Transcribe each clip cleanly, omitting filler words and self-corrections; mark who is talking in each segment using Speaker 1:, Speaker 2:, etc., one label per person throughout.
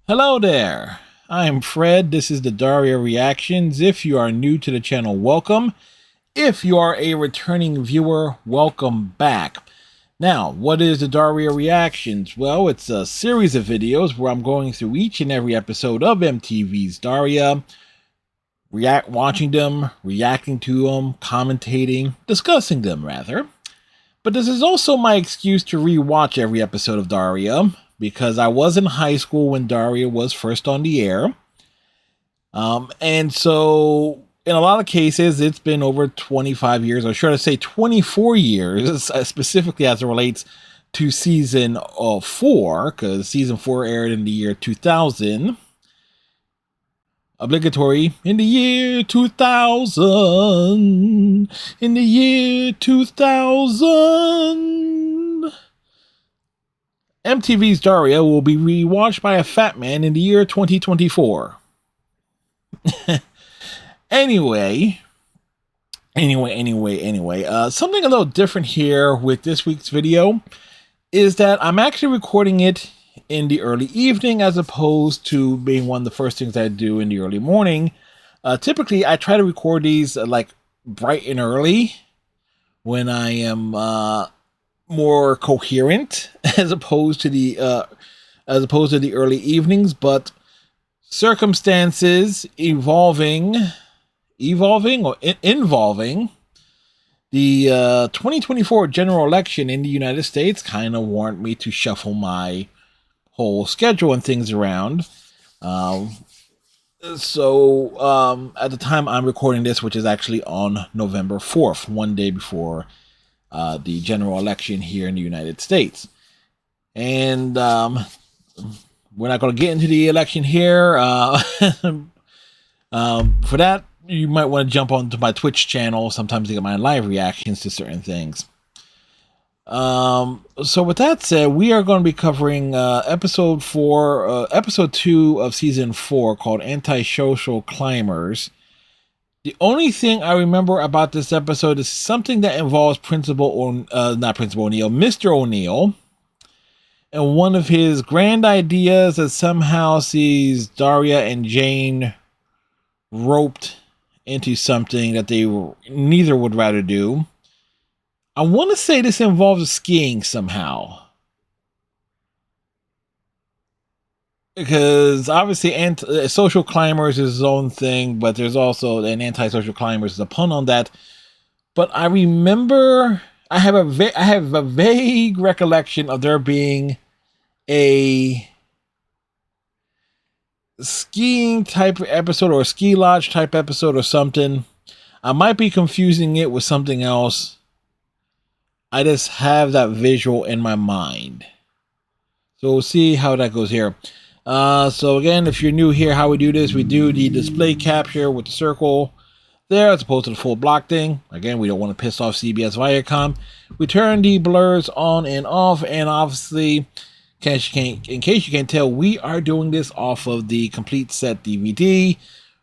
Speaker 1: Hello there. I'm Fred. This is the Daria Reactions. If you are new to the channel, welcome. If you are a returning viewer, welcome back. Now, what is the Daria Reactions? Well, it's a series of videos where I'm going through each and every episode of MTV's Daria, watching them, reacting to them, commentating, discussing them rather. But this is also my excuse to rewatch every episode of Daria, because I was in high school when Daria was first on the air. And so in a lot of cases, it's been over 25 years, or should I say 24 years, specifically as it relates to season 4, because season 4 aired in the year 2000. Obligatory, in the year 2000, in the year 2000. MTV's Daria will be rewatched by a fat man in the year 2024. Anyway, something a little different here with this week's video is that I'm actually recording it in the early evening as opposed to being one of the first things I do in the early morning. Typically, I try to record these like bright and early when I am more coherent as opposed to the early evenings, but circumstances involving the 2024 general election in the United States kind of warrant me to shuffle my whole schedule and things around. So at the time I'm recording this, which is actually on November 4th, one day before the general election here in the United States. And we're not going to get into the election here. For that, you might want to jump onto my Twitch channel sometimes to get my live reactions to certain things. So with that said, we are going to be covering episode 2 of season 4, called Antisocial Climbers. The only thing I remember about this episode is something that involves Mr. O'Neill, and one of his grand ideas that somehow sees Daria and Jane roped into something that they neither would rather do. I want to say this involves skiing somehow, because obviously social climbers is his own thing, but there's also an antisocial climbers is a pun on that. But I remember I have a vague recollection of there being a skiing type episode or a ski lodge type episode or something. I might be confusing it with something else. I just have that visual in my mind. So we'll see how that goes here. So again, if you're new here, how we do this, we do the display capture with the circle there as opposed to the full block thing. Again, we don't want to piss off CBS Viacom. We turn the blurs on and off, and obviously, in case you can't tell, we are doing this off of the complete set DVD,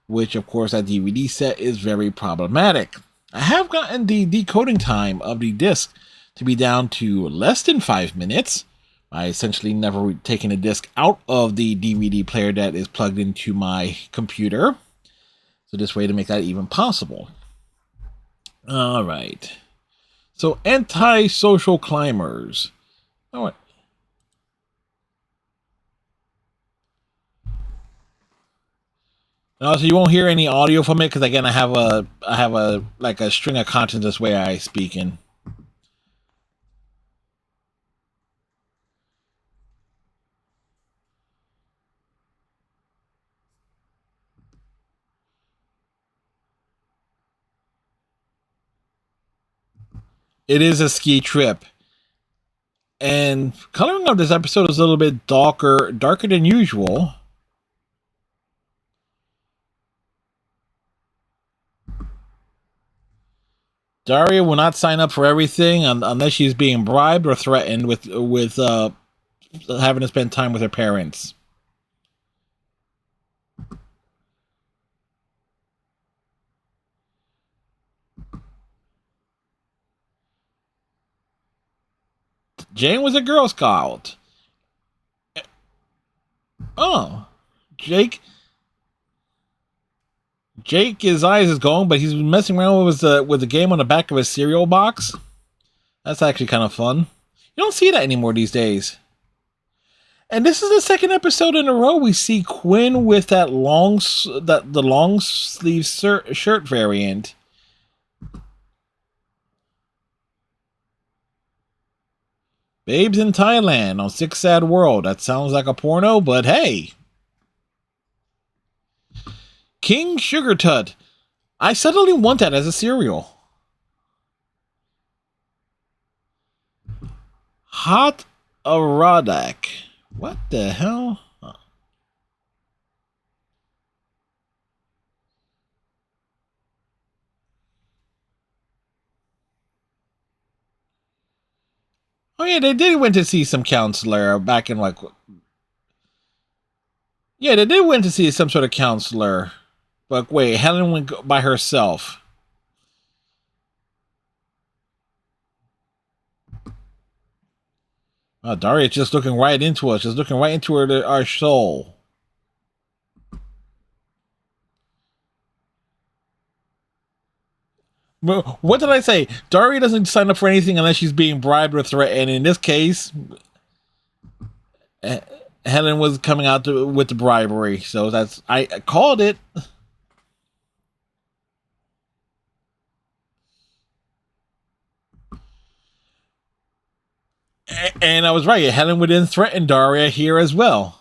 Speaker 1: which of course that DVD set is very problematic. I have gotten the decoding time of the disc to be down to less than 5 minutes. I essentially never taken a disc out of the DVD player that is plugged into my computer. So this way to make that even possible. All right. So Antisocial Climbers. All right. And also, you won't hear any audio from it because again, I have a like a string of content this way I speak in. It is a ski trip. And coloring of this episode is a little bit darker than usual. Daria will not sign up for everything unless she's being bribed or threatened with having to spend time with her parents. Jane was a Girl Scout. Oh. Jake, his eyes is going, but he's messing around with the game on the back of his cereal box. That's actually kind of fun. You don't see that anymore these days. And this is the second episode in a row we see Quinn with the long sleeve shirt variant. Babes in Thailand on Six Sad World. That sounds like a porno, but hey. King Sugar Tut. I suddenly want that as a cereal. Hot Aradak. What the hell? Oh yeah, they did went to see some counselor back in like. Yeah, they did went to see some sort of counselor. But wait, Helen went by herself. Oh, Daria's just looking right into us, just looking right into our soul. What did I say? Daria doesn't sign up for anything unless she's being bribed or threatened. In this case, Helen was coming out with the bribery, so I called it. And I was right. Helen would then threaten Daria here as well.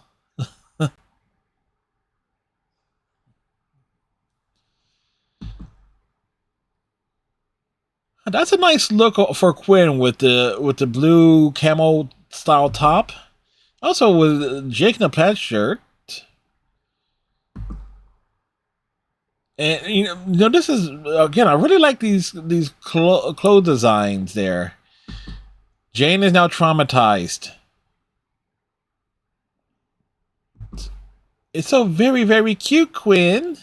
Speaker 1: That's a nice look for Quinn with the blue camo style top. Also with Jake in the patch shirt. And you know, this is again. I really like these clothes designs there. Jane is now traumatized. It's so very, very cute, Quinn.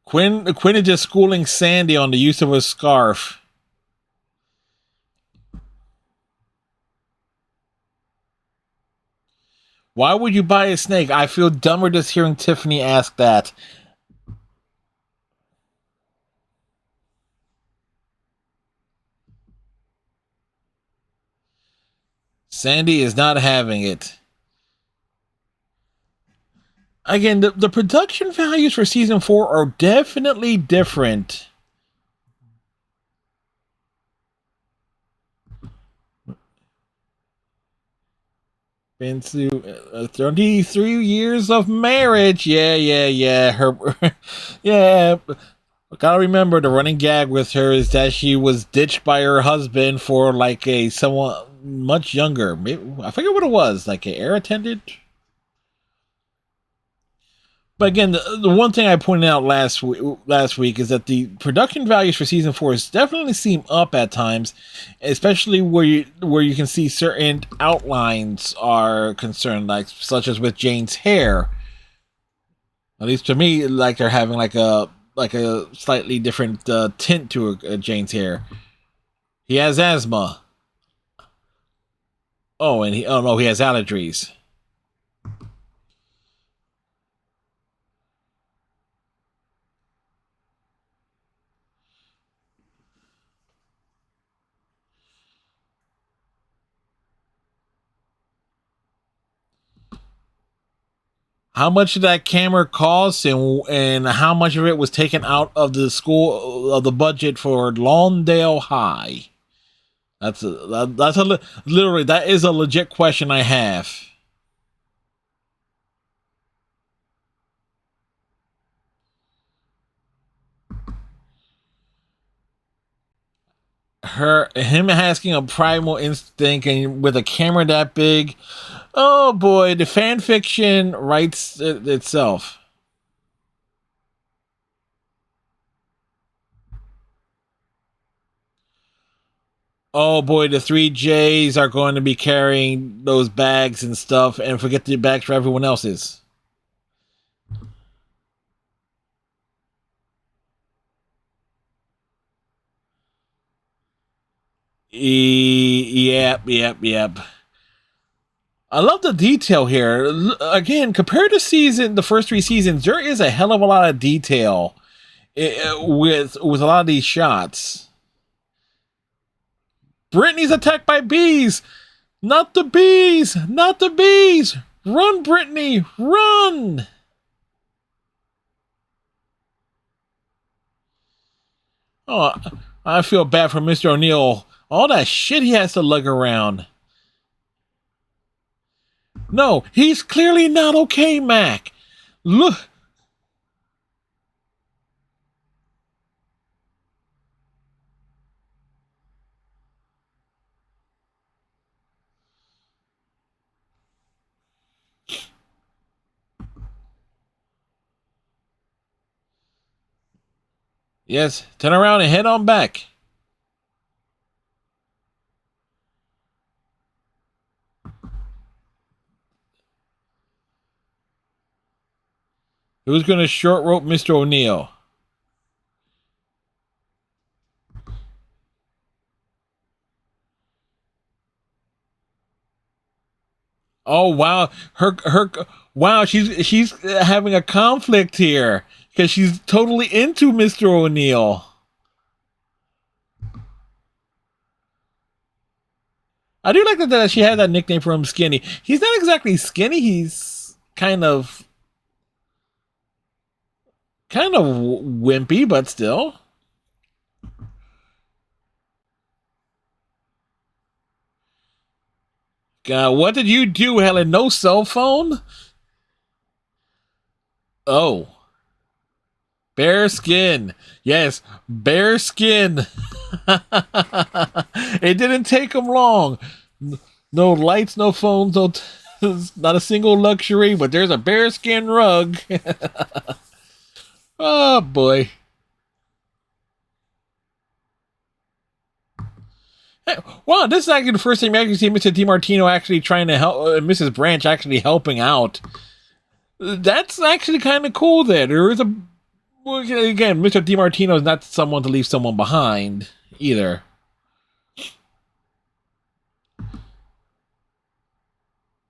Speaker 1: Quinn is just schooling Sandy on the use of a scarf. Why would you buy a snake? I feel dumber just hearing Tiffany ask that. Sandy is not having it. Again, the production values for season 4 are definitely different. Been through 33 years of marriage. Yeah. Yeah. Gotta remember the running gag with her is that she was ditched by her husband for like a someone much younger. Maybe, I forget what it was, like an air attendant. But again, the one thing I pointed out last week is that the production values for season 4 definitely seem up at times, especially where you can see certain outlines are concerned, like such as with Jane's hair. At least to me, like they're having like a slightly different tint to Jane's hair. He has asthma. Oh, and he has allergies. How much did that camera cost, and how much of it was taken out of the budget for Lawndale High? Literally that is a legit question I have. Him asking a primal instinct and with a camera that big. Oh boy, the fan fiction writes itself. Oh boy, the three J's are going to be carrying those bags and stuff and forget the bags for everyone else's. Yep. I love the detail here. Again, compared to the first three seasons, there is a hell of a lot of detail with a lot of these shots. Brittany's attacked by bees. Not the bees! Not the bees! Run, Brittany! Run! Oh, I feel bad for Mr. O'Neill. All that shit he has to lug around. No, he's clearly not okay, Mac. Look. Yes, turn around and head on back. Who's going to short rope Mr. O'Neill? Oh wow, wow, she's having a conflict here because she's totally into Mr. O'Neill. I do like that she had that nickname for him, Skinny. He's not exactly skinny. He's kind of wimpy, but still. What did you do, Helen? No cell phone? Oh. Bear skin. Yes, bear skin. It didn't take him long. No lights, no phones, not a single luxury, but there's a bear skin rug. Oh, boy. Hey, wow, this is actually the first time you actually see Mr. DiMartino actually trying to help, Mrs. Branch actually helping out. That's actually kind of cool there. There is again, Mr. DiMartino is not someone to leave someone behind either.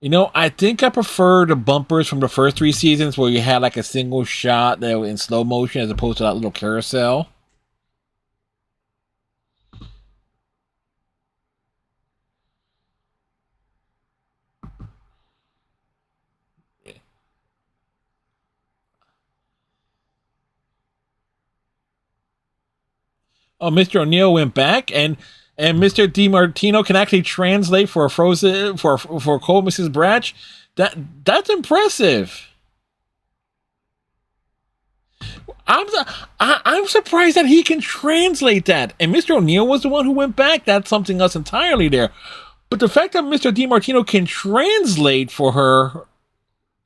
Speaker 1: You know, I think I prefer the bumpers from the first three seasons where you had like a single shot that was in slow motion as opposed to that little carousel. Oh, Mr. O'Neill went back, and Mr. DiMartino can actually translate for a frozen for cold Mrs. Branch. That's impressive. I'm surprised that he can translate that. And Mr. O'Neill was the one who went back. That's something else entirely there. But the fact that Mr. DiMartino can translate for her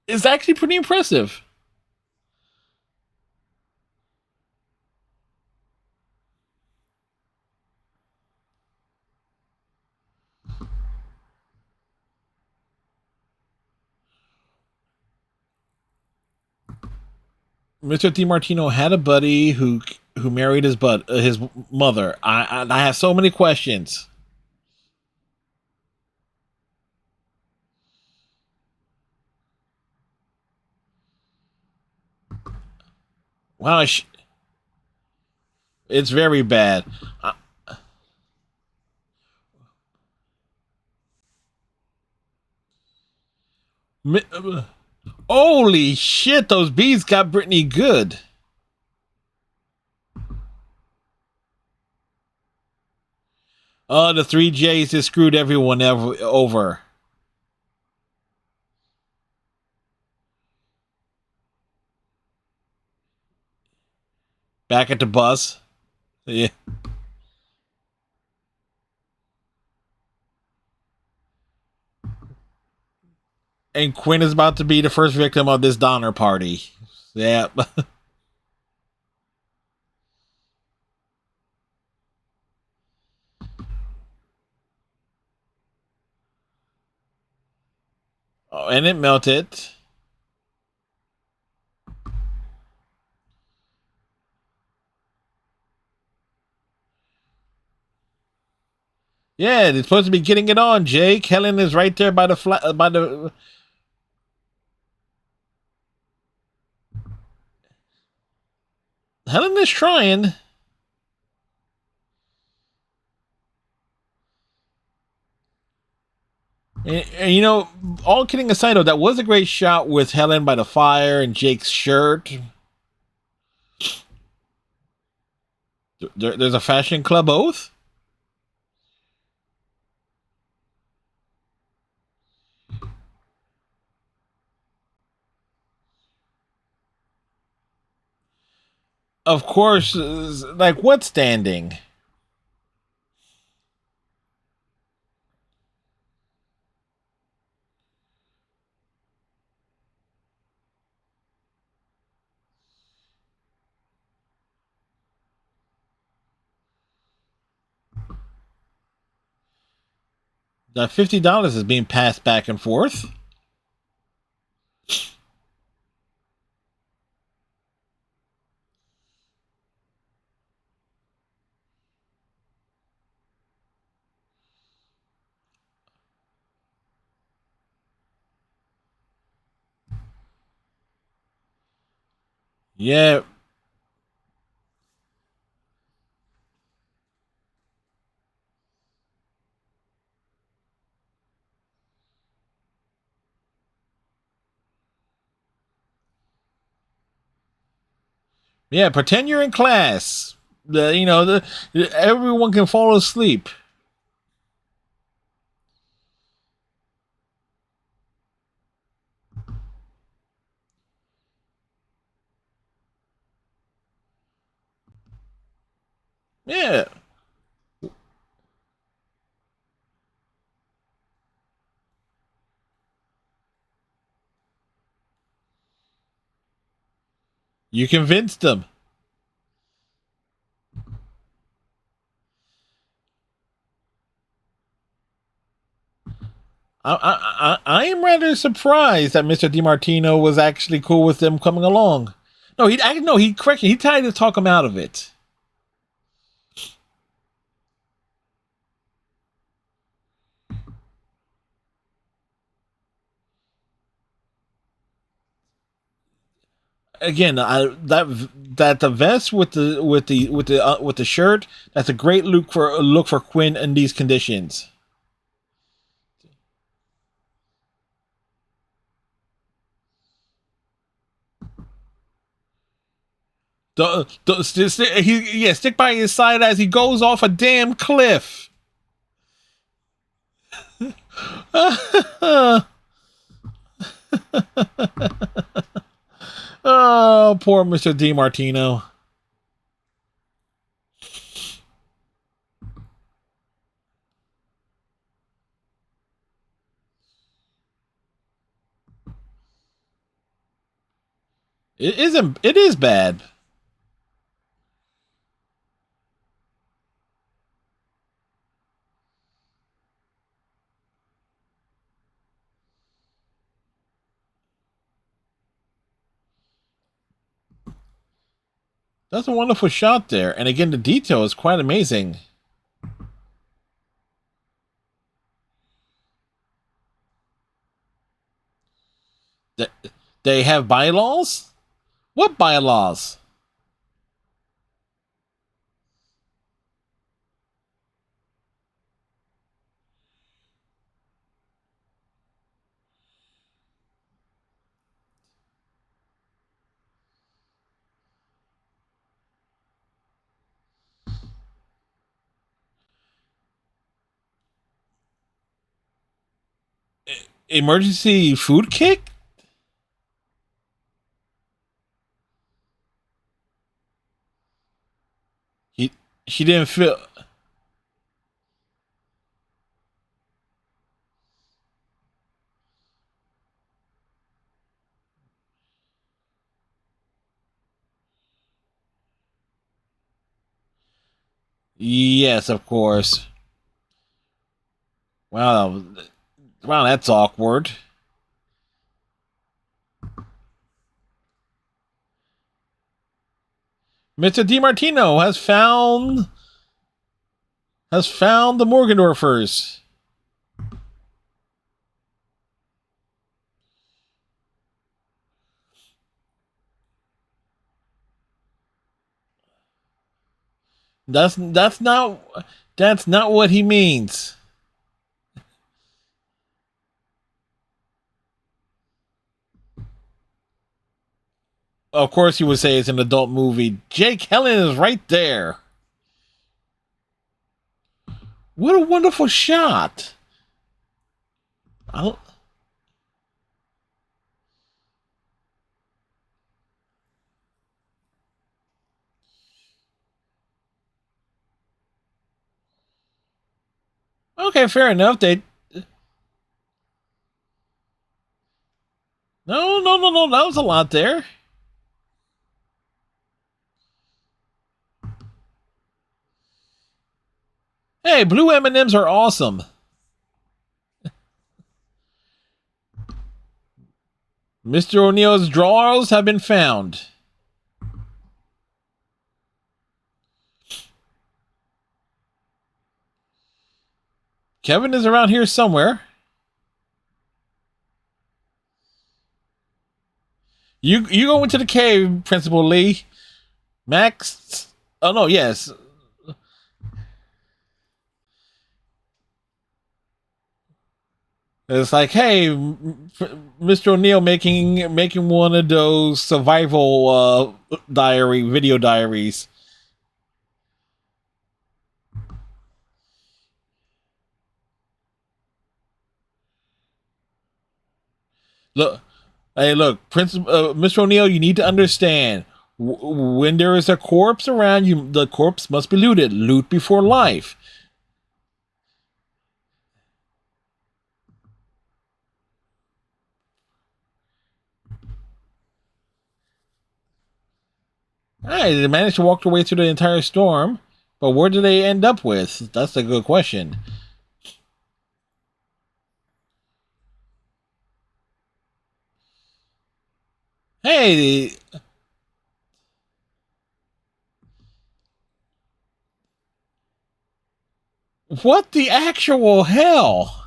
Speaker 1: is actually pretty impressive. Mr. DiMartino had a buddy who married his mother. I have so many questions. Wow, it's very bad. Holy shit, those bees got Brittany good. Oh, the three J's just screwed everyone over. Back at the bus. Yeah. And Quinn is about to be the first victim of this Donner party. Yeah. Oh, and it melted. Yeah, they're supposed to be getting it on, Jake. Helen is right there by the. Helen is trying. And, you know, all kidding aside, though, that was a great shot with Helen by the fire and Jake's shirt. There's a fashion club oath. Of course, like what standing? That $50 is being passed back and forth. Yeah, yeah. Pretend you're in class. Everyone can fall asleep. Yeah, you convinced them. I am rather surprised that Mr. DiMartino was actually cool with them coming along. No, he correctly. He tried to talk him out of it. Again, that the vest with the shirt. That's a great look for Quinn in these conditions. Stick by his side as he goes off a damn cliff. Oh, poor Mr. DiMartino. It isn't. It is bad. That's a wonderful shot there, and again, the detail is quite amazing. Th- They have bylaws. What bylaws? Emergency food kick? He she didn't feel. Yes, of course. Wow, wow, that's awkward. Mr. DiMartino has found the Morgendorfers. That's not what he means. Of course, he would say it's an adult movie. Jake Helen is right there. What a wonderful shot. Okay, fair enough. No. That was a lot there. Hey, blue M&Ms are awesome. Mr. O'Neill's drawers have been found. Kevin is around here somewhere. You go into the cave, Principal Lee. Max. Oh no, yes. It's like, hey, Mr. O'Neill making one of those survival video diaries. Look, hey, look, Mr. O'Neill, you need to understand. When there is a corpse around you, the corpse must be looted. Loot before life. Hey, they managed to walk their way through the entire storm, but where do they end up with? That's a good question. Hey, what the actual hell?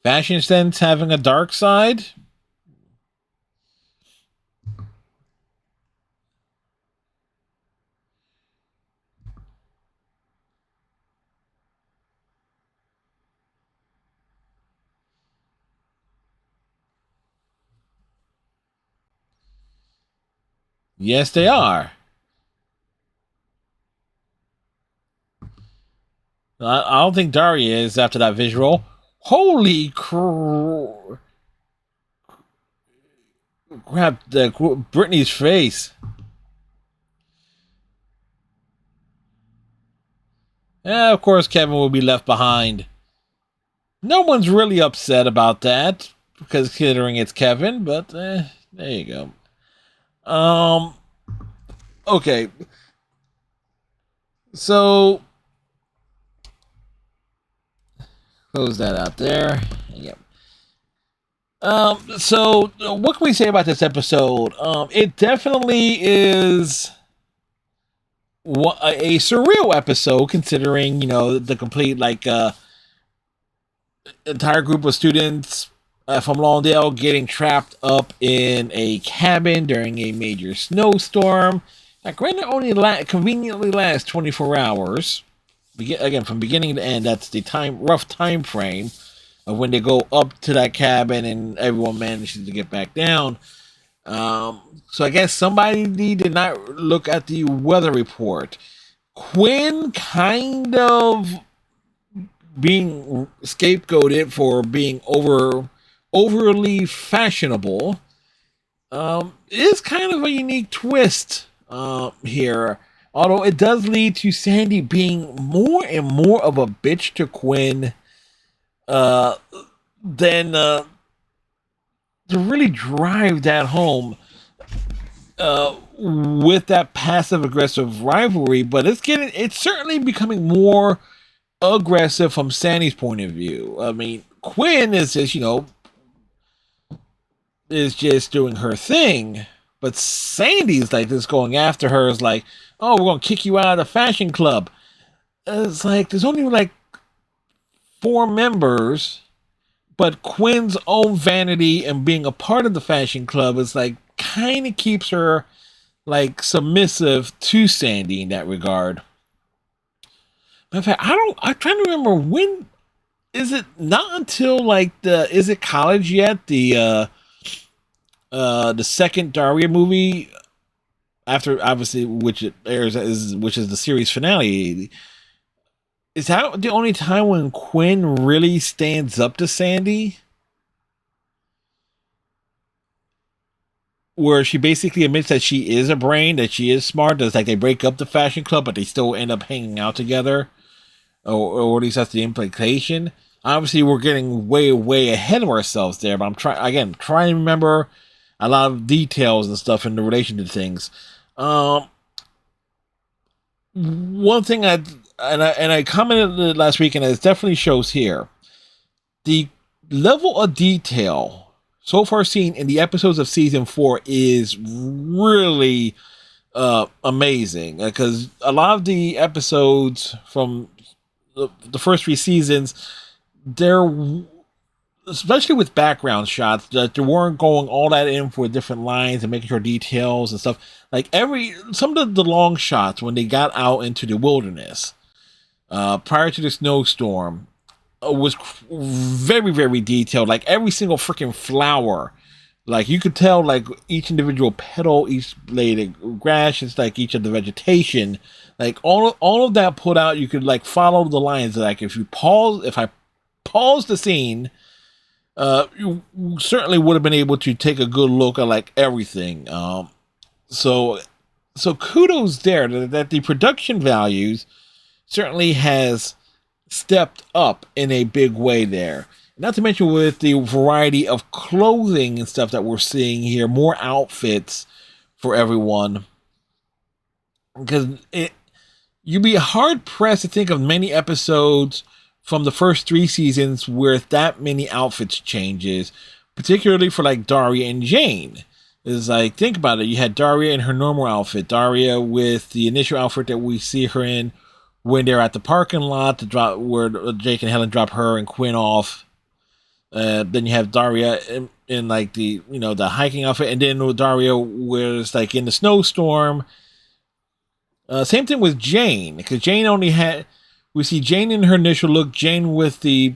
Speaker 1: Fashion sense having a dark side? Yes, they are. I don't think Daria is after that visual. Holy crap! Brittany's face. Yeah, of course Kevin will be left behind. No one's really upset about that, considering it's Kevin, but there you go. Okay. So, close that out there. Yep. So what can we say about this episode? It definitely is a surreal episode, considering the complete entire group of students from Lawndale getting trapped up in a cabin during a major snowstorm. Now, granted, only conveniently lasts 24 hours. Again, from beginning to end, that's the rough time frame of when they go up to that cabin and everyone manages to get back down. So I guess somebody did not look at the weather report. Quinn kind of being scapegoated for being overly fashionable is kind of a unique twist here. Although it does lead to Sandy being more and more of a bitch to Quinn than to really drive that home. with that passive aggressive rivalry, but it's certainly becoming more aggressive from Sandy's point of view. I mean, Quinn is just, is just doing her thing, but Sandy's like this going after her is like, oh, we're gonna kick you out of the fashion club. It's like there's only like 4 members, but Quinn's own vanity and being a part of the fashion club is like kind of keeps her like submissive to Sandy in that regard. Matter of fact, I'm trying to remember when is it not until like is it college yet? The second Daria movie after obviously which it airs which is the series finale. Is that the only time when Quinn really stands up to Sandy? Where she basically admits that she is a brain, that she is smart. That it's like they break up the fashion club, but they still end up hanging out together. Or at least that's the implication. Obviously, we're getting way, way ahead of ourselves there, but I'm trying to remember a lot of details and stuff in the relation to things. One thing I commented last week, and it definitely shows here, the level of detail so far seen in the episodes of season 4 is really amazing, because a lot of the episodes from the first 3 seasons, they're especially with background shots that they weren't going all that in for different lines and making sure details and stuff. Like some of the long shots when they got out into the wilderness prior to the snowstorm was very, very detailed. Like every single freaking flower, like you could tell like each individual petal, each blade of grass, it's like each of the vegetation, like all of that put out. You could like follow the lines. Like if I pause the scene, you certainly would have been able to take a good look at like everything. So kudos there that the production values certainly has stepped up in a big way there. Not to mention with the variety of clothing and stuff that we're seeing here, more outfits for everyone. Because you'd be hard pressed to think of many episodes from the first 3 seasons where that many outfits changes, particularly for like Daria and Jane. Is like, think about it. You had Daria in her normal outfit, Daria with the initial outfit that we see her in when they're at the parking lot to drop where Jake and Helen drop her and Quinn off. Then you have Daria in like the the hiking outfit, and then Daria was like in the snowstorm. Same thing with Jane, because Jane we see Jane in her initial look, Jane with the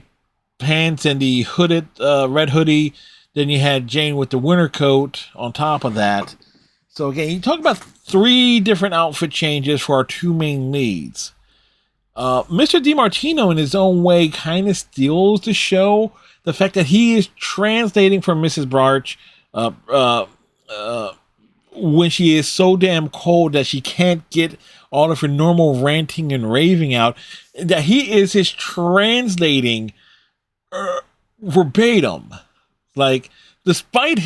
Speaker 1: pants and the hooded red hoodie. Then you had Jane with the winter coat on top of that. So again, you talk about 3 different outfit changes for our 2 main leads. Mr. DiMartino, in his own way, kind of steals the show. The fact that he is translating for Mrs. Barch when she is so damn cold that she can't get all of her normal ranting and raving out, that he is just translating verbatim. Like, despite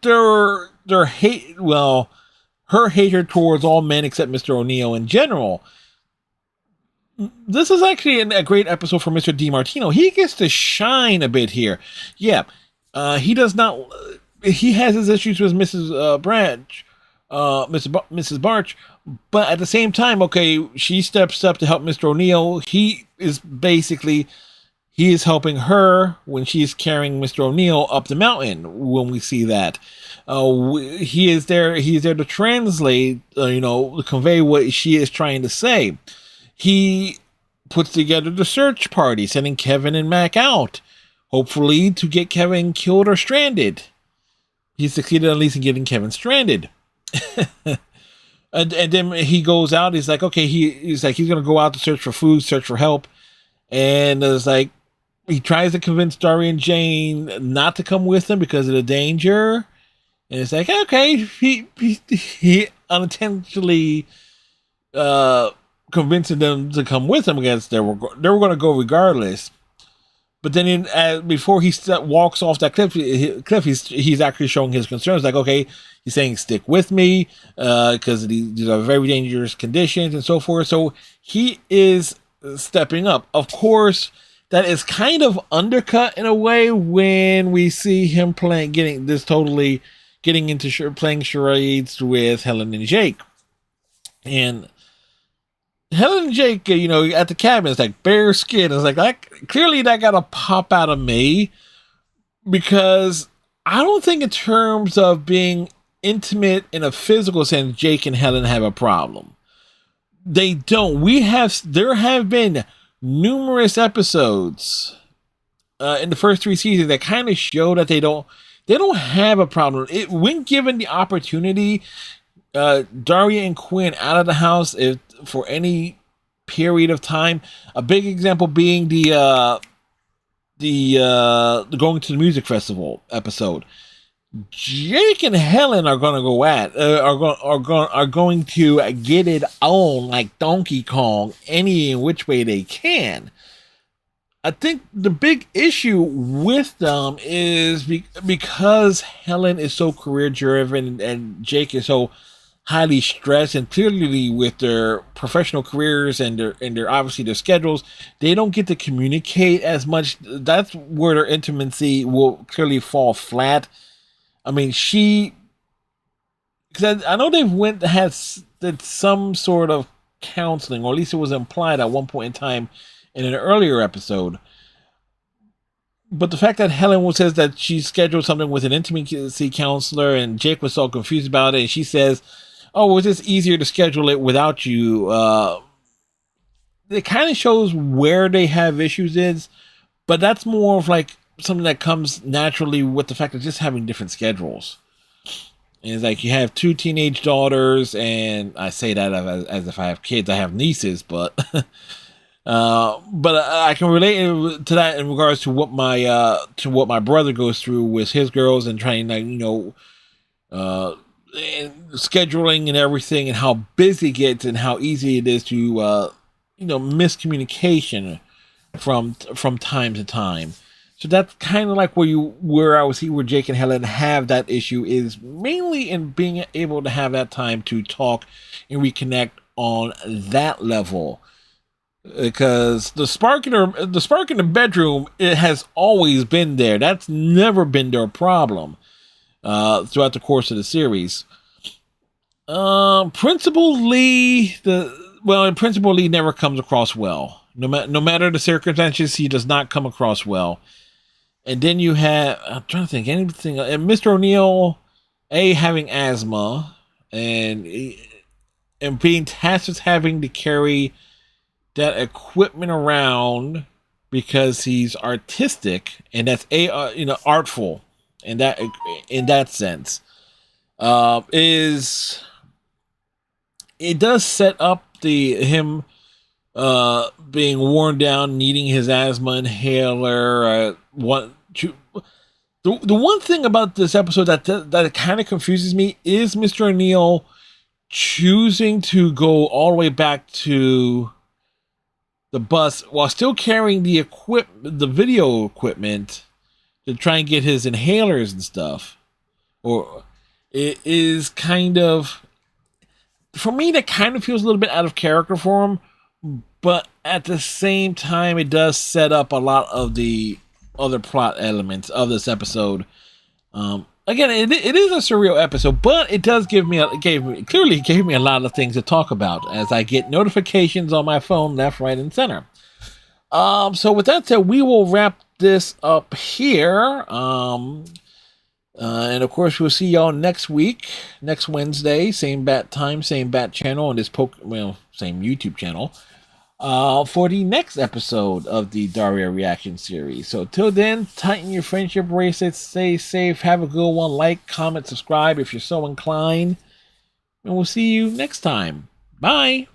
Speaker 1: their hate, well, her hatred towards all men except Mr. O'Neill in general, this is actually a great episode for Mr. DiMartino. He gets to shine a bit here. Yeah, he does not. He has his issues with Mrs. Mrs. Barch, but at the same time, okay, she steps up to help Mr. O'Neill. He is helping her when she's carrying Mr. O'Neill up the mountain. When we see that, he is there. He's there to translate, to convey what she is trying to say. He puts together the search party, sending Kevin and Mac out, hopefully to get Kevin killed or stranded. He succeeded at least in getting Kevin stranded. and then he goes out. He's like, okay, he's going to go out to search for food, search for help. And it's like, he tries to convince Daria and Jane not to come with him because of the danger. And it's like, okay, he unintentionally convincing them to come with him, because they were going to go regardless. But then before he walks off that cliff, he's actually showing his concerns. Like, okay, he's saying, stick with me, because these are very dangerous conditions and so forth. So he is stepping up. Of course, that is kind of undercut in a way when we see him getting into playing charades with Helen and Jake. And Helen and Jake, at the cabin, it's like bare skin. It's like clearly that got to pop out of me, because I don't think in terms of being intimate in a physical sense, Jake and Helen have a problem. They don't. There have been numerous episodes in the first 3 seasons that kind of show that they don't have a problem. When given the opportunity, Daria and Quinn out of the house for any period of time. A big example being the going to the music festival episode. Jake and Helen are going to go are going to get it on like Donkey Kong any in which way they can. I think the big issue with them is because Helen is so career driven and Jake is so highly stressed, and clearly with their professional careers and their obviously their schedules, they don't get to communicate as much. That's where their intimacy will clearly fall flat. I mean, because I know they've did some sort of counseling, or at least it was implied at one point in time in an earlier episode. But the fact that Helen says that she scheduled something with an intimacy counselor, and Jake was so confused about it, and she says, "Oh, was this easier to schedule it without you?" It kind of shows where they have issues but that's more of like something that comes naturally with the fact of just having different schedules. And it's like you have 2 teenage daughters, and I say that as if I have kids. I have nieces, but I can relate to that in regards to what my brother goes through with his girls and trying to and scheduling and everything, and how busy it gets and how easy it is to miscommunication from time to time. So that's kind of like where I would see where Jake and Helen have that issue, is mainly in being able to have that time to talk and reconnect on that level. Because the spark in the bedroom, it has always been there. That's never been their problem throughout the course of the series. Principal Lee never comes across well. No matter the circumstances, he does not come across well. And then you have, I'm trying to think anything, and Mr. O'Neill, having asthma and being tasked with having to carry that equipment around because he's artistic, and that's artful, and that in that sense is, it does set up him being worn down, needing his asthma inhaler. The one thing about this episode that kind of confuses me is Mr. O'Neill choosing to go all the way back to the bus while still carrying the video equipment to try and get his inhalers and stuff. Or it is kind of, for me, that kind of feels a little bit out of character for him. But at the same time, it does set up a lot of the other plot elements of this episode. Again, it is a surreal episode, but it does gave me a lot of things to talk about as I get notifications on my phone left, right, and center. So with that said, we will wrap this up here. And of course, we'll see y'all next week, next Wednesday, same bat time, same bat channel, on this same YouTube channel, for the next episode of the Daria reaction series. So till then, tighten your friendship bracelets, stay safe, have a good one, like, comment, subscribe if you're so inclined, and we'll see you next time. Bye.